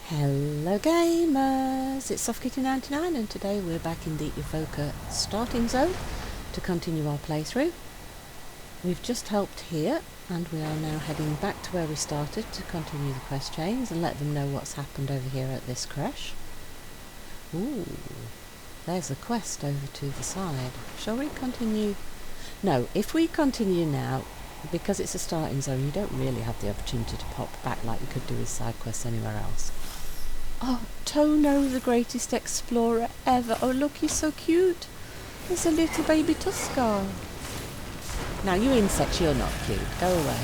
Hello gamers, it's SoftKitty99 and today we're back in the Evoker starting zone to continue our playthrough. We've just helped here and we are now heading back to where we started to continue the quest chains and let them know what's happened over here at this crash. Ooh, there's a quest over to the side. Shall we continue? No, if we continue now, because it's a starting zone, you don't really have the opportunity to pop back like you could do with side quests anywhere else. Oh, Tono, the greatest explorer ever. Oh, look, he's so cute. There's a little baby Tuskar. Now, you insects, you're not cute. Go away.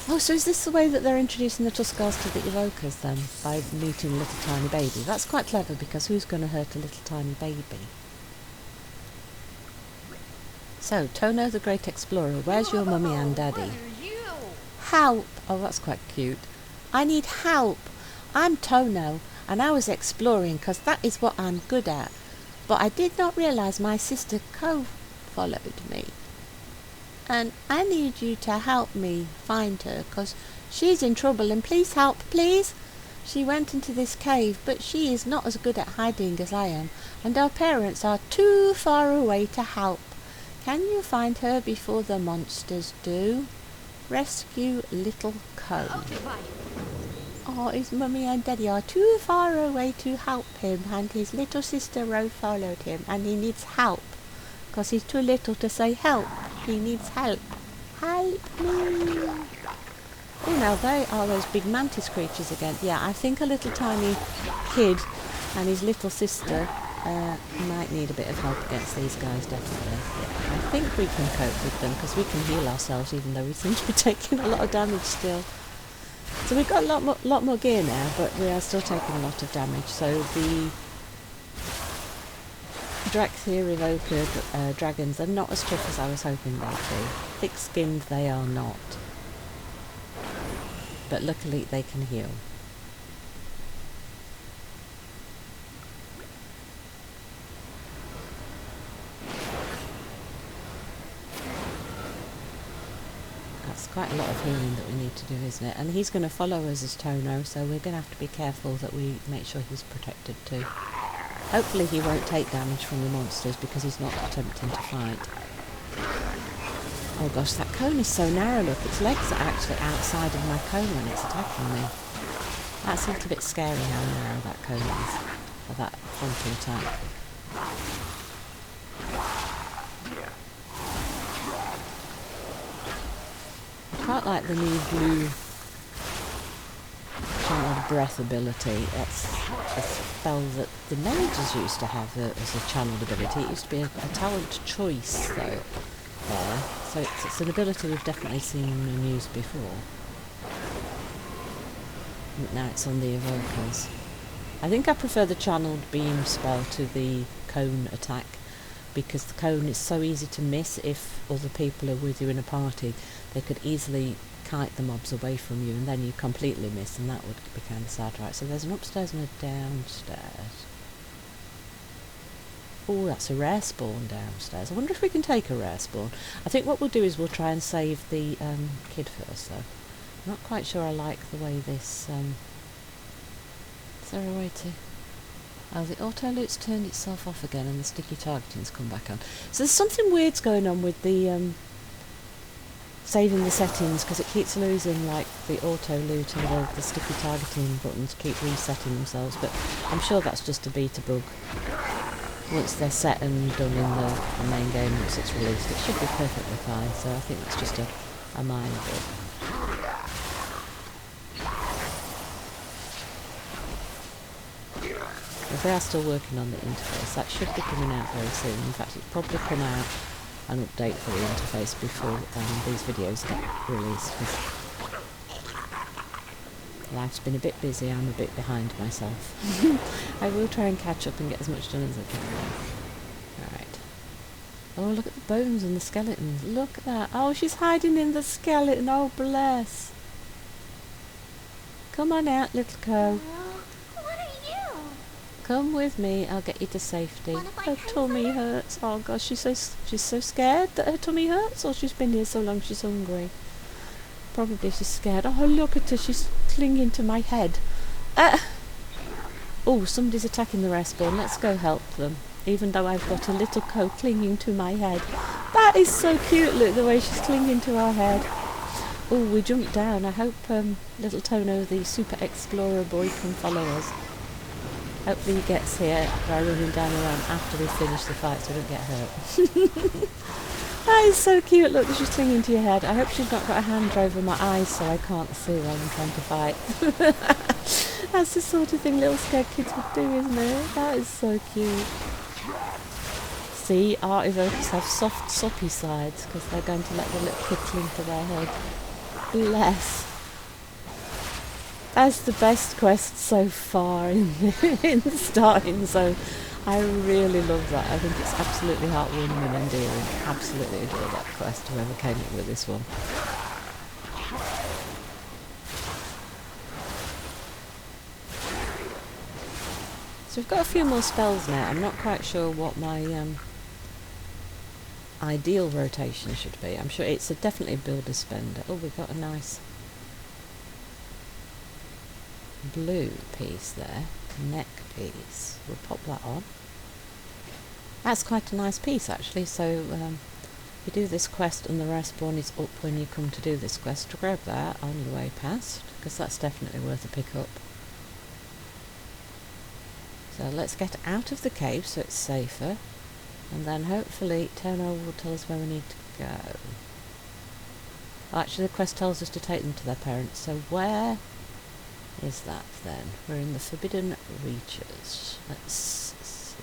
Oh, so is this the way that they're introducing the Tuskars to the Evokers, then? By meeting a little tiny baby? That's quite clever, because who's going to hurt a little tiny baby? So, Tono, the great explorer, where's your mummy and daddy? Help! Oh, that's quite cute. I need help. I'm Tono, and I was exploring because that is what I'm good at. But I did not realise my sister Co followed me. And I need you to help me find her because she's in trouble, and please help, please. She went into this cave, but she is not as good at hiding as I am, and our parents are too far away to help. Can you find her before the monsters do? Rescue little Co. Oh, his mummy and daddy are too far away to help him, and his little sister Ro followed him, and he needs help, because he's too little to say help. He needs help. Help me! Oh, now they are those big mantis creatures again. Yeah, I think a little tiny kid and his little sister might need a bit of help against these guys, definitely. Yeah, I think we can cope with them, because we can heal ourselves, even though we seem to be taking a lot of damage still. So we've got a lot more gear now, but we are still taking a lot of damage. So the Draxia Evoker dragons are not as tough as I was hoping they'd be. Thick-skinned they are not. But luckily they can heal. That's quite a lot of healing that we need to do, isn't it? And he's going to follow us as Tono, so we're going to have to be careful that we make sure he's protected too. Hopefully he won't take damage from the monsters because he's not attempting to fight. Oh gosh, that cone is so narrow, look. Its legs are actually outside of my cone when it's attacking me. That's a little bit scary how narrow that cone is for that frontal attack. I quite like the new blue channeled breath ability. That's a spell that the mages used to have as a channeled ability. It used to be a talent choice, though, there. So it's an ability we've definitely seen and used before. But now it's on the Evokers. I think I prefer the channeled beam spell to the cone attack, because the cone is so easy to miss. If other people are with you in a party, they could easily kite the mobs away from you, and then you completely miss, and that would be kind of sad. Right, so there's an upstairs and a downstairs. Oh, that's a rare spawn downstairs. I wonder if we can take a rare spawn. I think what we'll do is we'll try and save the kid first, though. I'm not quite sure I like the way this... Is there a way to... Oh, the auto loot's turned itself off again and the sticky targeting's come back on. So there's something weird's going on with the saving the settings, because it keeps losing like the auto loot and the sticky targeting buttons keep resetting themselves, but I'm sure that's just a beta bug. Once they're set and done in the main game, once it's released, it should be perfectly fine, so I think that's just a minor bug. If they are still working on the interface, that should be coming out very soon. In fact, it'll probably come out an update for the interface before these videos get released. Life's been a bit busy, I'm a bit behind myself. I will try and catch up and get as much done as I can. Alright. Oh, look at the bones and the skeletons. Look at that. Oh, she's hiding in the skeleton. Oh, bless. Come on out, little Co. Come with me, I'll get you to safety. Her tummy hurts. Oh gosh, she's so scared that her tummy hurts, or she's been here so long she's hungry. Probably she's scared. Oh, look at her, she's clinging to my head. Oh, somebody's attacking the respawn. Let's go help them. Even though I've got a little coat clinging to my head. That is so cute. Look, the way she's clinging to our head. Oh, we jumped down. I hope little Tono, the super explorer boy, can follow us. Hopefully he gets here by running down around after we finish the fight so we don't get hurt. That is so cute. Look, she's clinging to your head. I hope she's not got a hand over my eyes so I can't see while I'm trying to fight. That's the sort of thing little scared kids would do, isn't it? That is so cute. See, our evokers have soft, soppy sides because they're going to let the little kid cling to their head. Bless. That's the best quest so far in the starting zone. I really love that. I think it's absolutely heartwarming and endearing. Absolutely adore that quest, whoever came up with this one. So we've got a few more spells now. I'm not quite sure what my ideal rotation should be. I'm sure it's definitely a builder spender. Oh, we've got a nice blue piece there. Neck piece. We'll pop that on. That's quite a nice piece actually, so you do this quest and the respawn is up when you come to do this quest, to grab that on your way past, because that's definitely worth a pickup. So let's get out of the cave so it's safer, and then hopefully Tono will tell us where we need to go. Actually the quest tells us to take them to their parents, so where is that then? We're in the Forbidden Reaches. Let's see.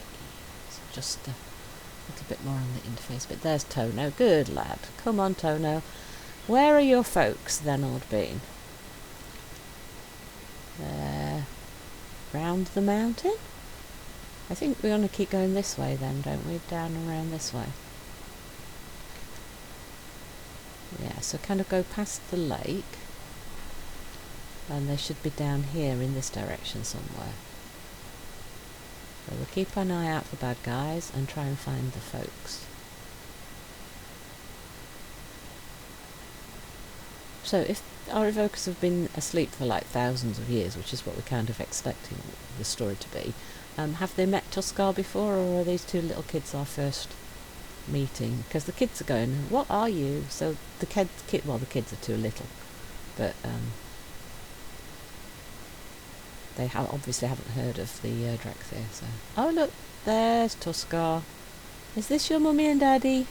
So just a little bit more on the interface, but there's Tono. Good lad. Come on, Tono. Where are your folks then, old bean? There. Round the mountain? I think we want to keep going this way then, don't we? Down and around this way. Yeah, so kind of go past the lake. And they should be down here in this direction somewhere. So we'll keep an eye out for bad guys and try and find the folks. So if our evokers have been asleep for like thousands of years, which is what we're kind of expecting the story to be, have they met Tuskar before, or are these two little kids our first meeting? Because the kids are going, what are you? So the kids are too little, but they obviously haven't heard of the Draxia, so... Oh look, there's Tuskar. Is this your mummy and daddy?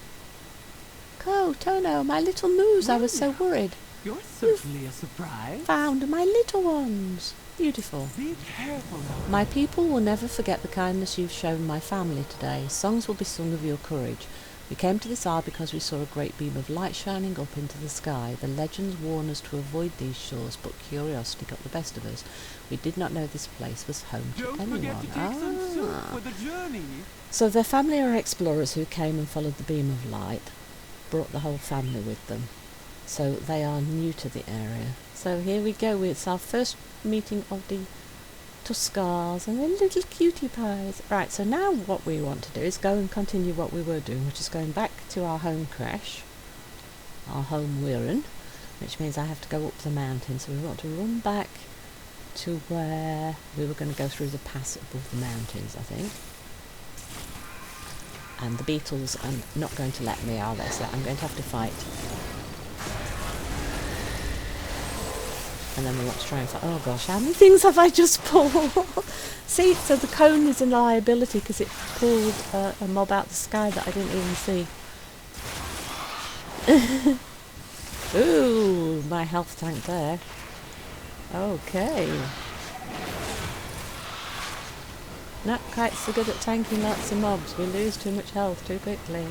Oh, Tono, my little moose, I was so worried. You're certainly a surprise. Found my little ones. Beautiful. Be careful now. My people will never forget the kindness you've shown my family today. Songs will be sung of your courage. We came to this isle because we saw a great beam of light shining up into the sky. The legends warn us to avoid these shores, but curiosity got the best of us. We did not know this place was home to Don't anyone. forget to take some soup for the journey. So their family are explorers who came and followed the beam of light, brought the whole family with them. So they are new to the area. So here we go, it's our first meeting of the Tuskars and their little cutie pies. Right, so now what we want to do is go and continue what we were doing, which is going back to our home creche, our home Wirren, which means I have to go up the mountain. So we want to run back to where we were going to go through the pass above the mountains, I think. And the beetles are not going to let me, are they? So I'm going to have to fight. And then we want to try and fight. Oh gosh, how many things have I just pulled? See, so the cone is a liability because it pulled a mob out the sky that I didn't even see. Ooh, my health tank there. Okay. Not quite so good at tanking lots of mobs. We lose too much health too quickly.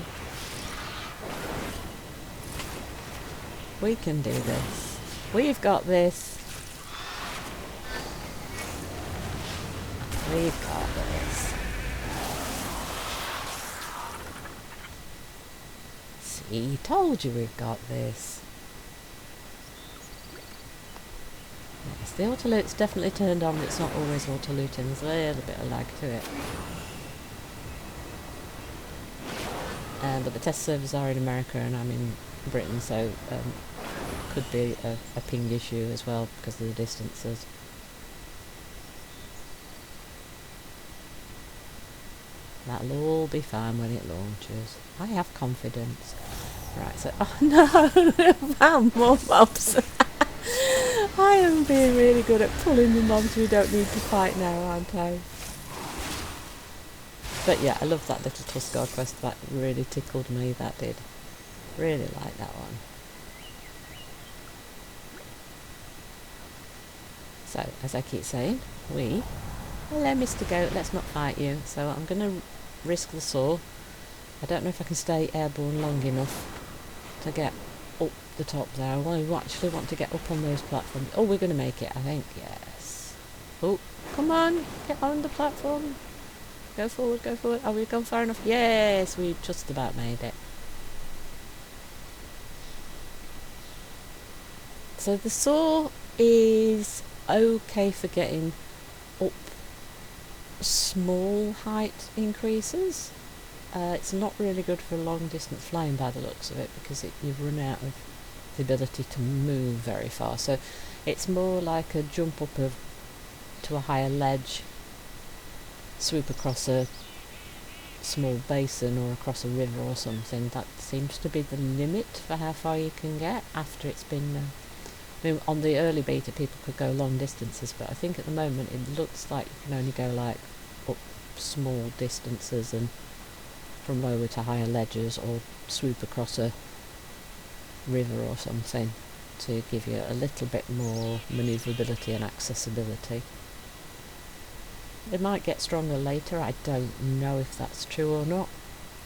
We can do this. We've got this. We've got this. See, told you we've got this. Yes, the auto-loot's definitely turned on, but it's not always auto-looting. There's a little bit of lag to it. But the test servers are in America and I'm in Britain, so could be a ping issue as well because of the distances. That'll all be fine when it launches. I have confidence. Right, so... Oh no! I found more mobs! I am being really good at pulling the mobs we don't need to fight now, aren't I? But yeah, I love that little Tuskar quest. That really tickled me, that did. Really like that one. So, as I keep saying, hello Mr. Goat, let's not fight you. So I'm going to risk the saw. I don't know if I can stay airborne long enough to get up the top there. I actually want to get up on those platforms. Oh, we're going to make it, I think, yes. Oh, come on, get on the platform. Go forward, go forward. Are we gone far enough? Yes, we just about made it. So the saw is okay for getting up small height increases. It's not really good for long distance flying by the looks of it, because you run out of the ability to move very far. So it's more like a jump up to a higher ledge, swoop across a small basin or across a river or something. That seems to be the limit for how far you can get after it's been... I mean, on the early beta people could go long distances, but I think at the moment it looks like you can only go like up small distances and from lower to higher ledges, or swoop across a river or something to give you a little bit more manoeuvrability and accessibility. It might get stronger later, I don't know if that's true or not.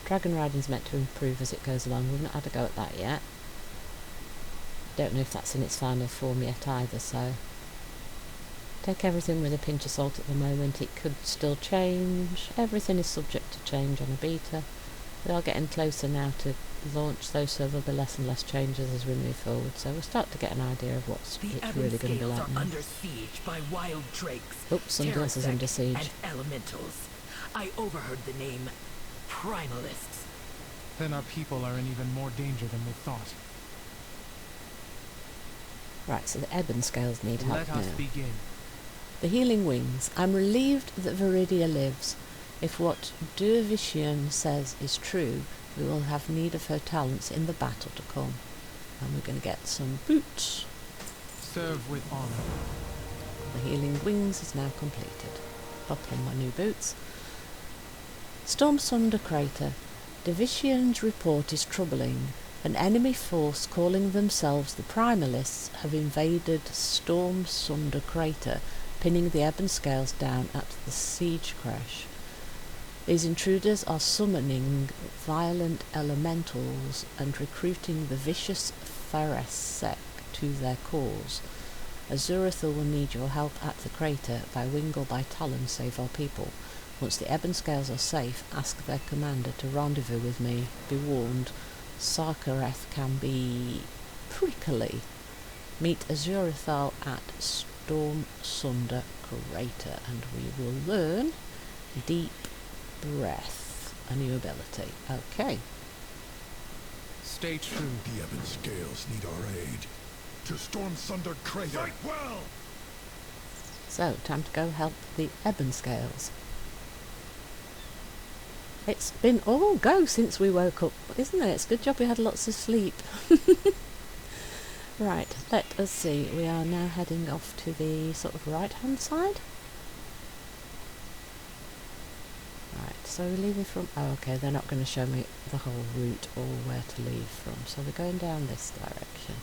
Dragon riding's meant to improve as it goes along, we've not had a go at that yet. Don't know if that's in its final form yet either, so take everything with a pinch of salt at the moment. It could still change. Everything is subject to change on a beta. We are getting closer now to launch, though, so there'll be less and less changes as we move forward. So we'll start to get an idea of what it's really going to be like now. Under siege by wild drakes. Oops, somebody else is under siege. And elementals. I overheard the name Primalists. Then our people are in even more danger than we thought. Right, so the ebon scales need help now. Let us begin. The healing wings. I'm relieved that Viridia lives. If what Dervishian says is true, we will have need of her talents in the battle to come. And we're going to get some boots. Serve with honor. The healing wings is now completed. Pop in my new boots. Storm Sunder Crater. Dervishian's report is troubling. An enemy force calling themselves the Primalists have invaded Storm Sunder Crater, pinning the ebon scales down at the siege crash. These intruders are summoning violent elementals and recruiting the vicious Pharesek to their cause. Azurathor will need your help at the crater. By wing or by talon, save our people. Once the ebon scales are safe, ask their commander to rendezvous with me. Be warned, Sarkareth can be prickly. Meet Azurathor at Storm Sunder Crater, and we will learn Deep Breath, a new ability. Okay. Stay true. The ebon scales need our aid. To Storm Sunder Crater. Fight well! So, time to go help the ebon scales. It's been all go since we woke up, isn't it? It's a good job we had lots of sleep. Right, let us see. We are now heading off to the sort of right-hand side. Right, so we're leaving from... Oh, okay, they're not going to show me the whole route or where to leave from. So we're going down this direction.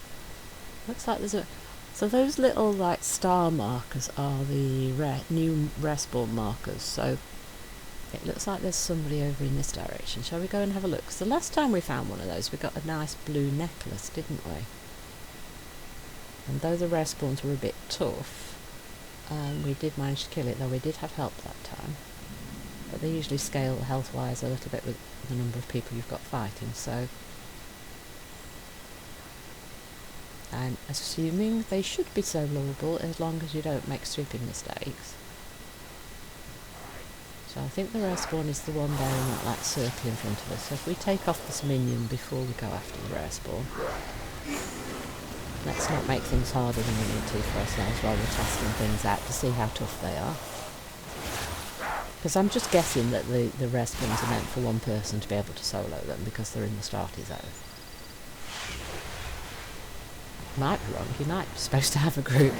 Looks like there's a... So those little, like, star markers are the new respawn markers. So it looks like there's somebody over in this direction. Shall we go and have a look? Because the last time we found one of those, we got a nice blue necklace, didn't we? And though the respawns were a bit tough, we did manage to kill it, though we did have help that time. But they usually scale health-wise a little bit with the number of people you've got fighting, so... I'm assuming they should be soloable as long as you don't make stupid mistakes. So I think the respawn is the one there in that like, circle in front of us. So if we take off this minion before we go after the respawn, let's not make things harder than we need to for ourselves while we're testing things out to see how tough they are. Because I'm just guessing that the rest ones are meant for one person to be able to solo them because they're in the starty zone. Might be wrong, you might be supposed to have a group.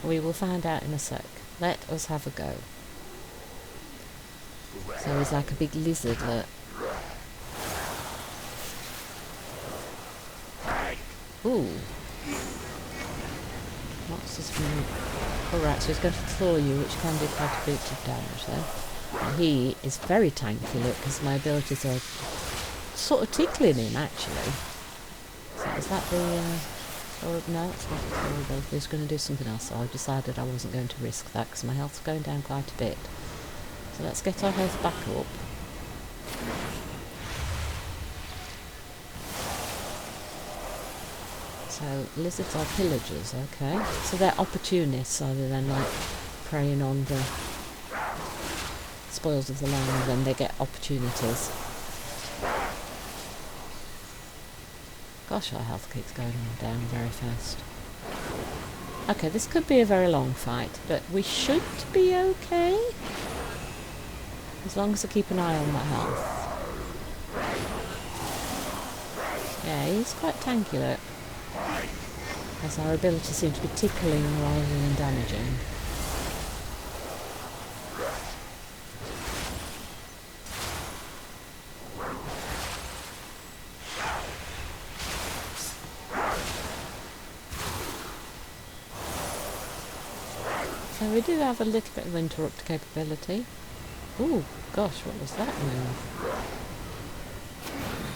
We will find out in a sec. Let us have a go. So he's like a big lizard, look. Ooh. What's this one? Alright, so he's going to claw you, which can do quite a bit of damage then. And he is very tanky, look, because my abilities are sort of tickling him, actually. So is that the... or no, it's not the ability. He's going to do something else, so I decided I wasn't going to risk that, because my health's going down quite a bit. So let's get our health back up. So, lizards are pillagers, okay. So they're opportunists rather than like preying on the spoils of the land when they get opportunities. Gosh, our health keeps going down very fast. Okay, this could be a very long fight, but we should be okay. As long as I keep an eye on that health. Yeah, he's quite tanky, look. As our ability seems to be tickling rather than damaging. So we do have a little bit of interrupt capability. Ooh, gosh, what was that move?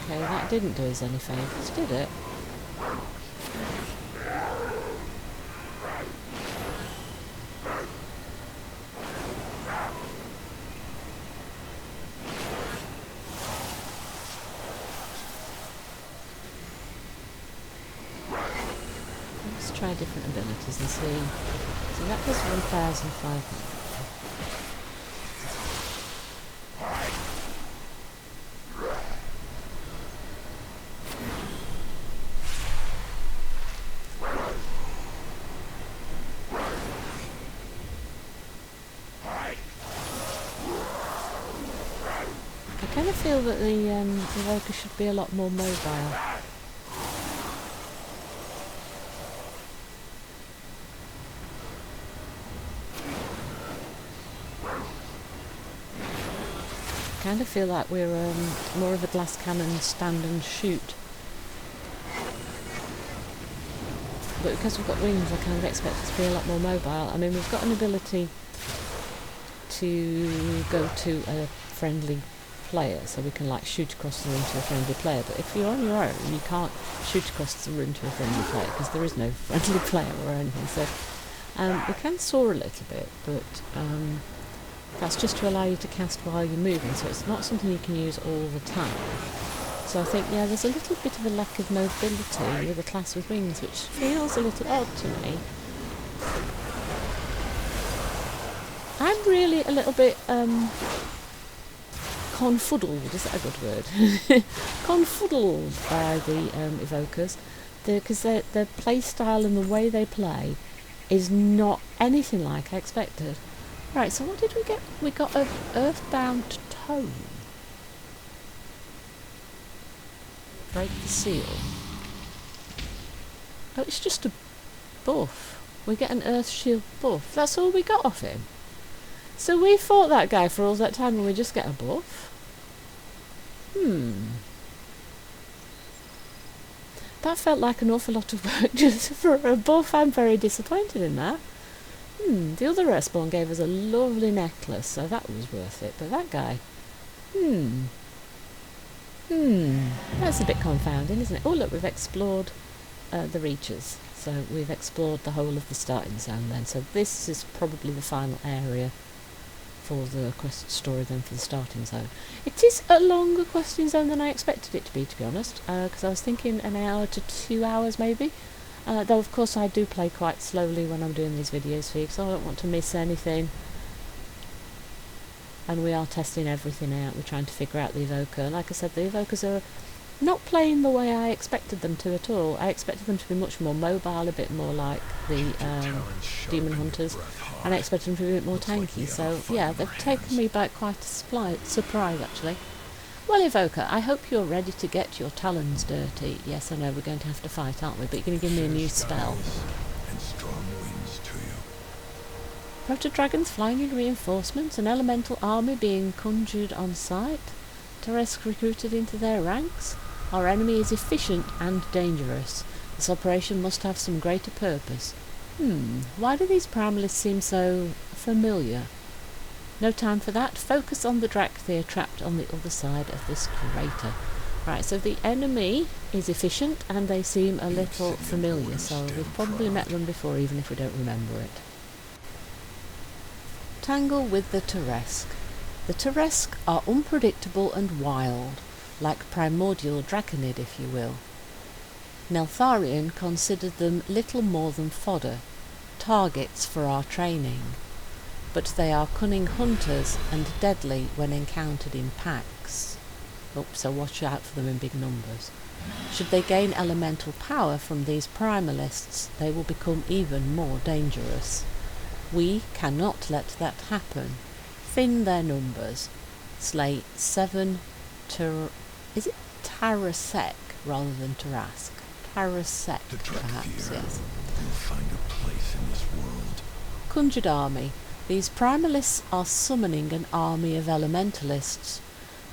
Okay, that didn't do us any favours, did it? Let's try different abilities and see. So that was 1,500. I kind of feel that the Evoker should be a lot more mobile. I kind of feel like we're more of a glass cannon stand and shoot. But because we've got wings, I kind of expect it to be a lot more mobile. I mean, we've got an ability to go to a friendly player, so we can like shoot across the room to a friendly player, but if you're on your own you can't shoot across the room to a friendly player because there is no friendly player or anything. So we can soar a little bit, but that's just to allow you to cast while you're moving, so it's not something you can use all the time. So I think, yeah, there's a little bit of a lack of mobility with a class with wings, which feels a little odd to me. I'm really a little bit confuddled, is that a good word? Confuddled by the Evokers, because their play style and the way they play is not anything like I expected. Right, so what did we get? We got an Earthbound Tome. Break the seal. Oh, it's just a buff. We get an Earth Shield buff. That's all we got off him. So we fought that guy for all that time and we just get a buff? That felt like an awful lot of work just for a buff. I'm very disappointed in that. The other Earthspawn gave us a lovely necklace, so that was worth it. But that guy... That's a bit confounding, isn't it? Oh, look, we've explored the Reaches. So we've explored the whole of the starting zone then. So this is probably the final area for the quest story then for the starting zone. It is a longer questing zone than I expected it to be honest, because I was thinking an hour to 2 hours maybe. Though of course I do play quite slowly when I'm doing these videos for you, because I don't want to miss anything. And we are testing everything out. We're trying to figure out the Evoker. Like I said, the Evokers are not playing the way I expected them to at all. I expected them to be much more mobile, a bit more like the Demon Hunters, and I expected them to be a bit more tanky. So yeah, they've taken me by quite a surprise actually. Well, Evoker, I hope you're ready to get your talons dirty. Yes, I know we're going to have to fight, aren't we? But you're going to give me a new spell. And strong winds to you. Proto-dragons flying in reinforcements, an elemental army being conjured on sight, Teresk recruited into their ranks. Our enemy is efficient and dangerous. This operation must have some greater purpose. Why do these primalists seem so familiar? No time for that. Focus on the Dracthea trapped on the other side of this crater. Right, so the enemy is efficient and they seem a little familiar, so we've probably met them before even if we don't remember it. Tangle with the Teresk. The Teresk are unpredictable and wild, like primordial Draconid if you will. Neltharion considered them little more than fodder, targets for our training. But they are cunning hunters and deadly when encountered in packs. So watch out for them in big numbers. Should they gain elemental power from these primalists, they will become even more dangerous. We cannot let that happen. Thin their numbers. Slay 7 is it Tarasek rather than Tarask? Tarasek, perhaps, yes. Will find a place in this world. Conjured army. These primalists are summoning an army of elementalists.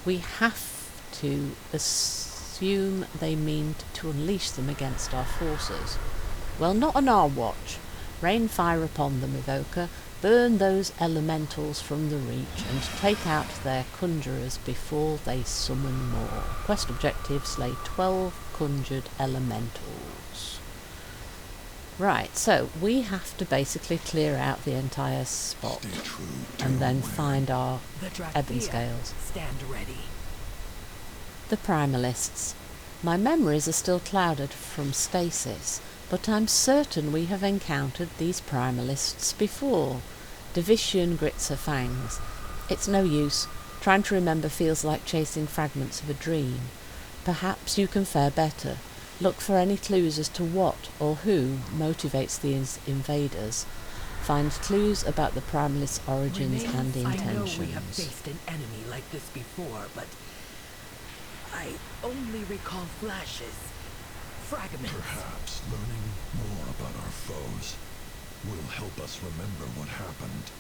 We have to assume they mean to unleash them against our forces. Well, not on our watch. Rain fire upon them, Evoker. Burn those elementals from the reach and take out their conjurers before they summon more. Quest objective, slay 12 conjured elementals. Right, so we have to basically clear out the entire spot and then find our ebon scales. Stand ready. The primalists. My memories are still clouded from stasis, but I'm certain we have encountered these primalists before. Division grits her fangs. It's no use. Trying to remember feels like chasing fragments of a dream. Perhaps you can fare better. Look for any clues as to what or who motivates the invaders. Find clues about the primalists' origins and intentions. I know we have faced an enemy like this before, but I only recall flashes. Fragments. Perhaps learning more about our foes will help us remember what happened.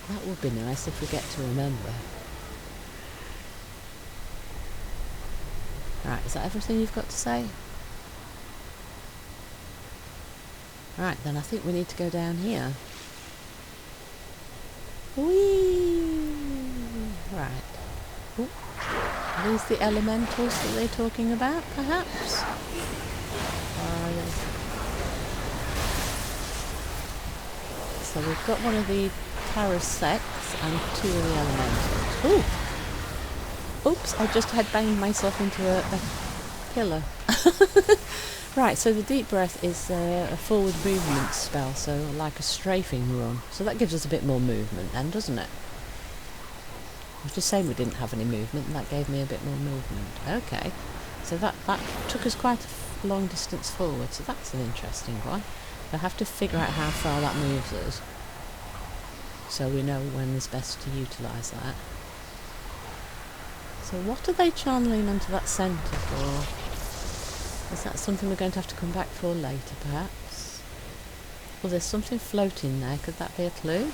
That would be nice if we get to remember. Right, is that everything you've got to say? Right, then I think we need to go down here. Whee! Right. Ooh. Are these the elementals that they're talking about, perhaps? Or are they... So we've got one of the Taraseks and 2 of the elementals. Ooh! Oops, I just headbanged myself into a pillar. Right, so the deep breath is a forward movement spell, so like a strafing run. So that gives us a bit more movement then, doesn't it? I was just saying we didn't have any movement, and that gave me a bit more movement. Okay, so that took us quite a long distance forward, so that's an interesting one. We'll have to figure out how far that moves us, so we know when is best to utilise that. So what are they channeling onto that centre for? Is that something we're going to have to come back for later, perhaps? Well, there's something floating there. Could that be a clue?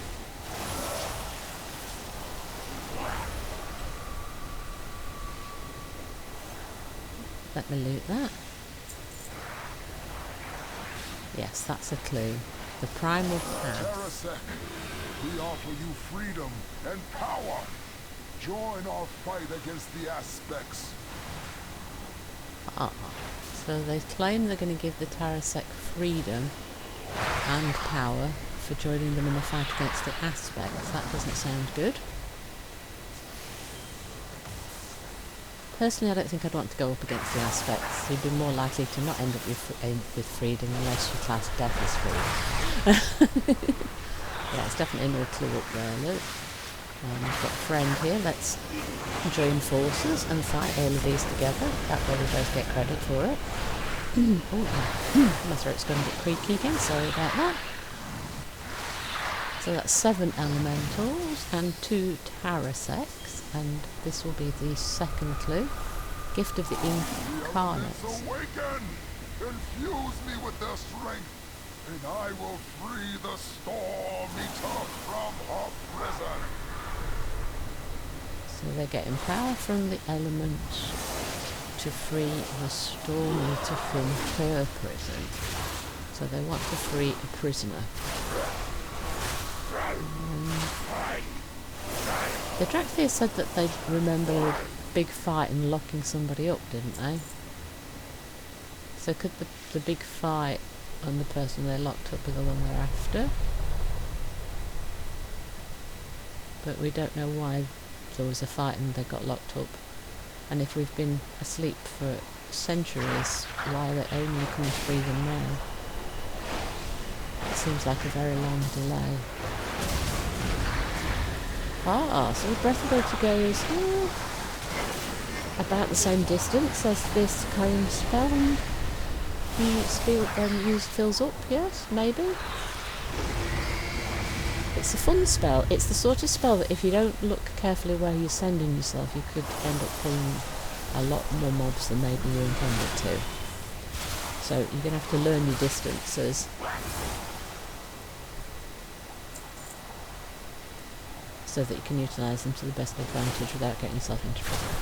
Let me loot that. Yes, that's a clue. The primal path. Tarasek, we offer you freedom and power. Join our fight against the aspects. Ah, so they claim they're going to give the Tarasek freedom and power for joining them in the fight against the aspects. That doesn't sound good. Personally, I don't think I'd want to go up against the aspects. You'd be more likely to not end up with freedom unless you class death as freedom. Yeah, it's definitely no clue up there, look. We've got a friend here. Let's join forces and fight all of these together. That way we both get credit for it. My throat's going a bit creaky again, sorry about that. So that's 7 elementals and 2 Taraseks, and this will be the second clue. Gift of the Incarnates. Awaken! Infuse me with their strength, and I will free the Storm Eater from her prison. So they're getting power from the elements to free the Storm Eater from her prison. So they want to free a prisoner. The Dragonflight said that they remember a big fight and locking somebody up, didn't they? So could the big fight and the person they locked up be the one they're after? But we don't know why there was a fight and they got locked up. And if we've been asleep for centuries, why are they only coming to free them now? It seems like a very long delay. Ah, so the Breath of Water goes about the same distance as this cone spell, and fills up, yes, maybe? It's a fun spell. It's the sort of spell that if you don't look carefully where you're sending yourself, you could end up killing a lot more mobs than maybe you intended to. So you're going to have to learn your distances. So that you can utilise them to the best advantage without getting yourself into trouble.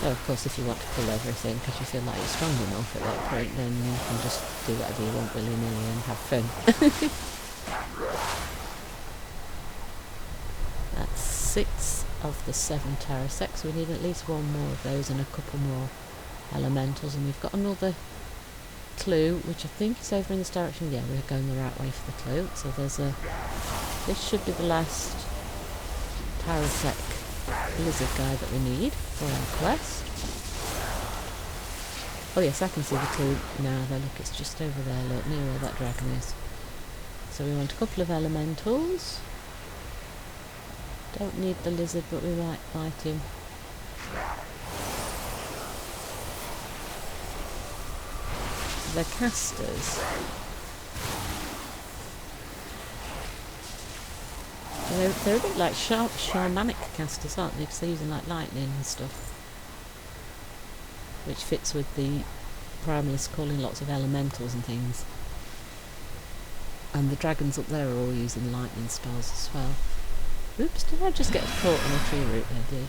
So of course if you want to pull everything because you feel like you're strong enough at that point, then you can just do whatever you want willy-nilly and have fun. That's 6 of the 7 Taraseks. We need at least 1 more of those and a couple more elementals, and we've got another clue which I think is over in this direction. Yeah, we're going the right way for the clue. So there's this should be the last Tarasek lizard guy that we need for our quest. Oh yes, I can see the clue now. Look, it's just over there, look, near where that dragon is. So we want a couple of elementals. Don't need the lizard, but we might fight him. They're casters. They're a bit like shamanic casters, aren't they? Because they're using like lightning and stuff. Which fits with the Primalist calling lots of elementals and things. And the dragons up there are all using lightning spells as well. Oops, did I just get caught on a tree root there, dude?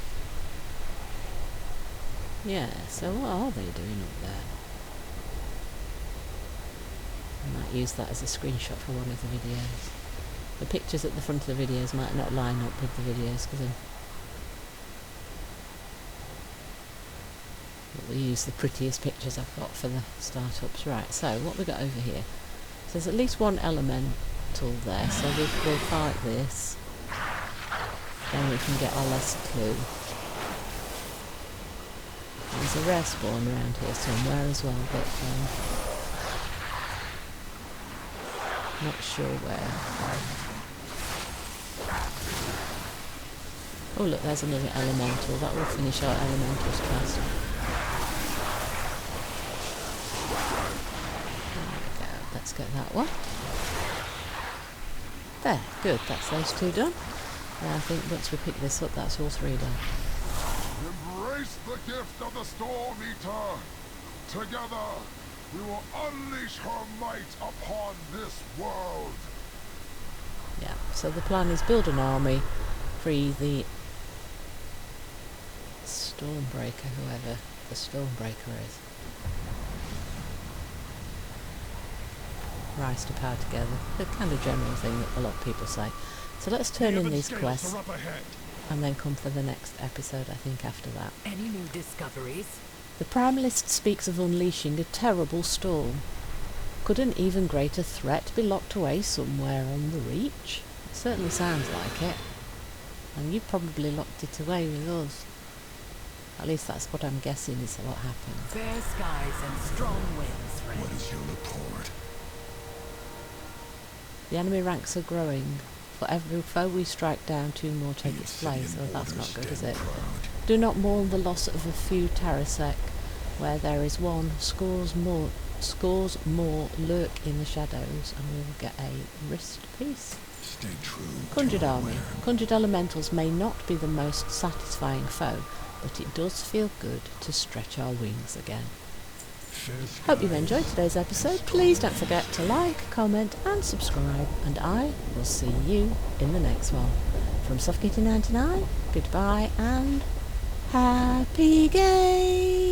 Yeah, so what are they doing up there? I might use that as a screenshot for one of the videos. The pictures at the front of the videos might not line up with the videos because we'll use the prettiest pictures I've got for the startups. Right, so what we got over here? So there's at least 1 elemental there, so we'll fight this. Then we can get our last clue. There's a rare spawn around here somewhere as well, but not sure where. Oh look, there's another elemental. That will finish our elementals cast. There we go. Let's get that one. There, good. That's those 2 done. And I think once we pick this up, that's all 3 done. Embrace the gift of the Storm Eater. Together, we will unleash her might upon this world. Yeah, so the plan is build an army, free the Stormbreaker, whoever the Stormbreaker is. Rise to power together. The kind of general thing that a lot of people say. So let's turn in these quests and then come for the next episode, I think, after that. Any new discoveries? The Primalist speaks of unleashing a terrible storm. Could an even greater threat be locked away somewhere on the Reach? It certainly sounds like it. And you probably locked it away with us. At least that's what I'm guessing is what happened. Fair skies and strong winds, friend. What is your report? The enemy ranks are growing. For every foe we strike down, 2 more take The its place. Obsidian Oh, that's not Orders good, is stand it? proud. Do not mourn the loss of a few Tarasek. Where there is one, scores more lurk in the shadows, and we will get a wrist piece. Stay true. Conjured to army. where Conjured elementals may not be the most satisfying foe, but it does feel good to stretch our wings again. fair Hope you've skies enjoyed today's episode. Please don't forget to like, comment and subscribe, and I will see you in the next one. From Suffocating99, goodbye and happy gaming!